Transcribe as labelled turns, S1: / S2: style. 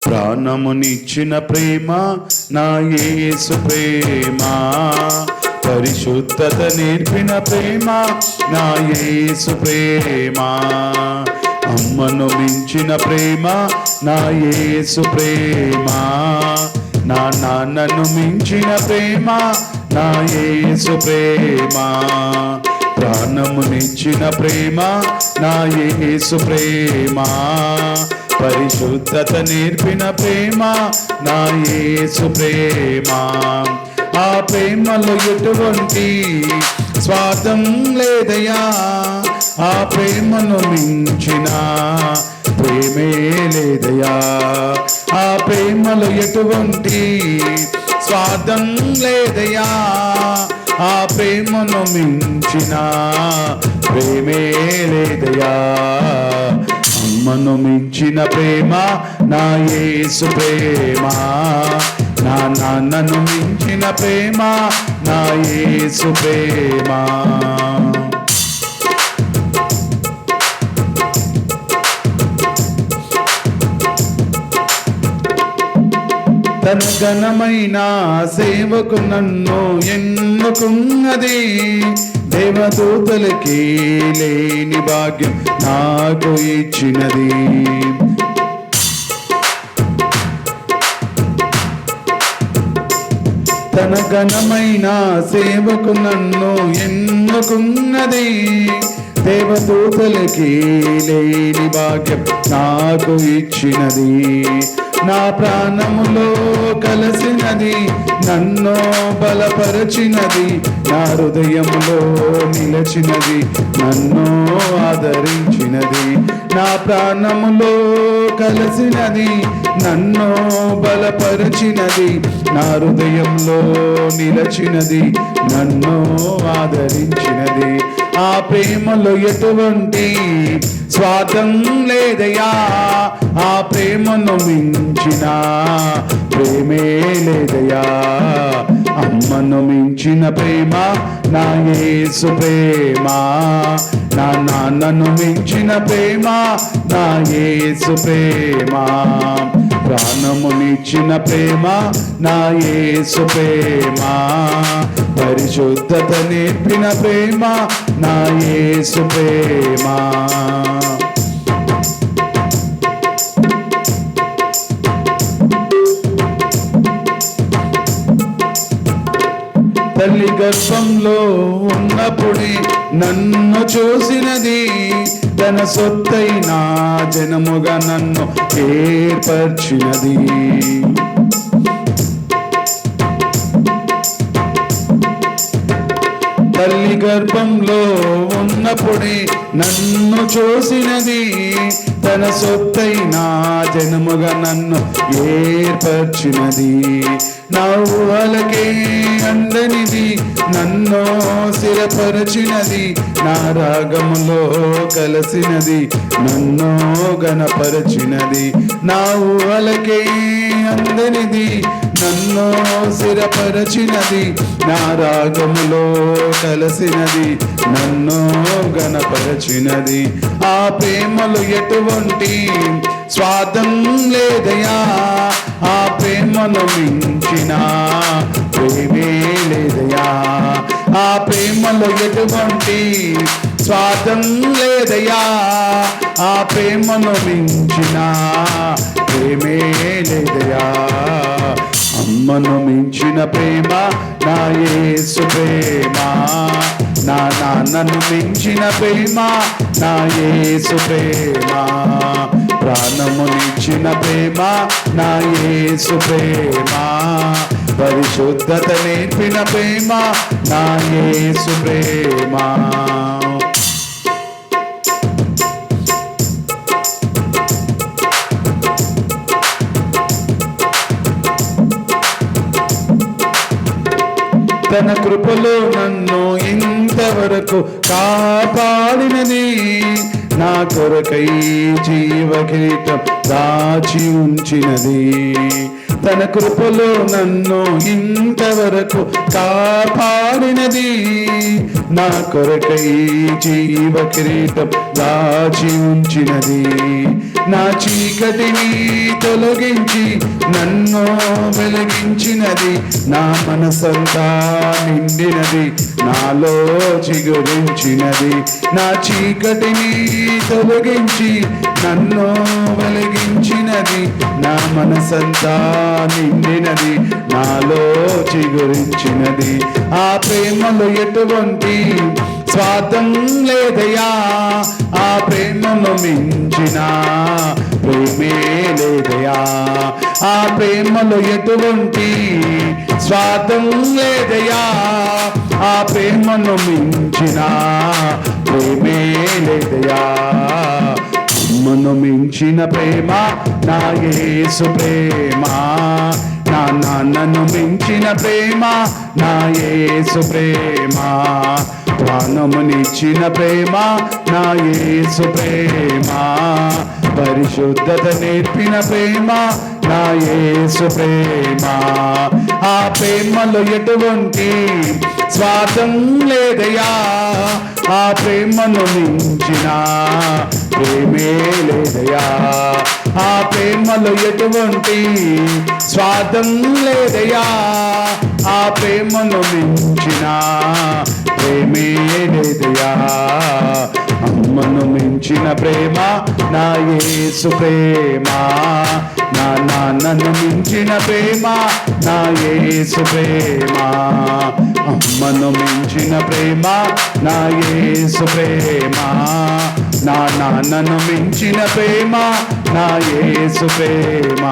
S1: ప్రాణమునిచ్చిన ప్రేమ నా యేసు ప్రేమ, పరిశుద్ధత నేర్పిన ప్రేమ నా యేసు ప్రేమ, అమ్మను మించిన ప్రేమ నా యేసు ప్రేమ, నా నాన్నను మించిన ప్రేమ నా యేసు ప్రేమ, ప్రాణమునిచ్చిన ప్రేమ నా యేసు ప్రేమ, పరిశుద్ధత నేర్పిన ప్రేమ నా యేసు ప్రేమ, ఆ ప్రేమలో ఎటువంటి స్వార్థం లేదయ్యా, ఆ ప్రేమను మించిన ప్రేమే లేదయ్యా, ఆ ప్రేమలో ఎటువంటి స్వార్థం లేదయ్యా, ఆ ప్రేమను మించిన ప్రేమే లేదయ్యా, అమ్మను మించిన ప్రేమ నా యేసు ప్రేమ, నా నాన్నను మించిన ప్రేమ నా యేసు ప్రేమ. తన ఘనమైన సేవకు నన్ను ఎన్నుకున్నది, దేవదూతలకి లేని భాగ్యం నాకు ఇచ్చినది, తన ఘనమైన సేవకు నన్ను ఎన్నుకున్నది, దేవదూతలకి లేని భాగ్యం నాకు ఇచ్చినది, నా ప్రాణములో కలసినది, నన్ను బలపరచినది, నా హృదయంలో నిలచినది, నన్ను ఆదరించినది, నా ప్రాణములో కలసినది, నన్ను బలపరచినది, నా హృదయంలో నిలచినది, నన్ను ఆదరించినది, ఆ ప్రేమలో ఎటువంటి స్వార్థం లేదయ్యా, ఆ ప్రేమను మించిన ప్రేమే లేదయ్యా, అమ్మను మించిన ప్రేమ నా యేసు ప్రేమ, నా నాన్నను మించిన ప్రేమ నా యేసు ప్రేమ, ప్రాణమునిచ్చిన ప్రేమ నా యేసు ప్రేమ, పరిశుద్ధత నేర్పిన ప్రేమ నా యేసు ప్రేమ. తల్లి గర్భంలో ఉన్నప్పుడే నన్ను చూసినది, తన సొత్తైన జనముగా నన్ను ఏర్పర్చినది, తల్లి గర్భంలో ఉన్నప్పుడే నన్ను చూసినది, తన సొత్తైన జనముగా నన్ను ఏర్పర్చినది, నా ఊహలకే అందనిది, నన్ను స్థిరపరచినది, నా రాగములో కలసినది, నన్ను గణపరచినది, నా ఊహలకే అందనిది, నన్ను స్థిరపరచినది, నా రాగములో కలసినది, నన్ను గణపరచినది, ఆ ప్రేమలో ఎటువంటి స్వార్థం లేదయ్యా, ఆ ప్రేమను మించిన ప్రేమే లేదయ్యా, ఆ ప్రేమలో ఎటువంటి స్వార్థం లేదయ్యా, ఆ ప్రేమను మించిన ప్రేమే లేదయ్యా, అమ్మను మించిన ప్రేమ నా యేసు ప్రేమ, నా నాన్నను మించిన ప్రేమ నా యేసు ప్రేమ, ప్రాణమునిచ్చిన ప్రేమ నా యేసు ప్రేమ, పరిశుద్ధత నేర్పిన ప్రేమ నా యేసు ప్రేమ. తన కృపలో నన్ను ఇంతవరకు కాపాడినది, నా కొరకై జీవ కిరీటం దాచి ఉంచినది, తన కృపలో నన్ను ఇంతవరకు కాపాడినది. నా కొరకై జీవ కిరీటం దాచి ఉంచినది. నా చీకటిని తొలగించి నన్ను వెలిగించినది. నా మనసంతా నిండినది, నాలో చిగురించినది. నా చీకటిని తొలగించి నన్ను వెలిగించినది. నా మనసంతా నిండినది, నాలో చిగురించినది. ఆ ప్రేమలో ఎటువంటి స్వార్థం లేదయా, ఆ ప్రేమను మించిన ప్రేమే లేదయా. ఆ ప్రేమలో ఎటువంటి స్వార్థం లేదయా, ఆ ప్రేమను మించిన ప్రేమే లేదయా. అమ్మను మించిన ప్రేమ నా యేసు ప్రేమ, నా నాన్నను మించిన ప్రేమ నా యేసు ప్రేమ, ప్రాణమునిచ్చిన ప్రేమ నా యేసు ప్రేమ, పరిశుద్ధత నేర్పిన ప్రేమ నా యేసు ప్రేమ. ఆ ప్రేమలో ఎటువంటి స్వార్థం లేదయా, ఆ ప్రేమను మించిన ప్రేమే లేదయా. ఆ ప్రేమలో ఎటువంటి స్వార్థం లేదయా, ఆ ప్రేమను మించిన ప్రేమే లేదయా. అమ్మను మించిన ప్రేమ నా యేసు ప్రేమ, నా నాన్నను మించిన ప్రేమ నా యేసు ప్రేమ. అమ్మను మించిన ప్రేమ నా యేసు ప్రేమ, నా నాన్నను మించిన ప్రేమ నా యేసు ప్రేమ.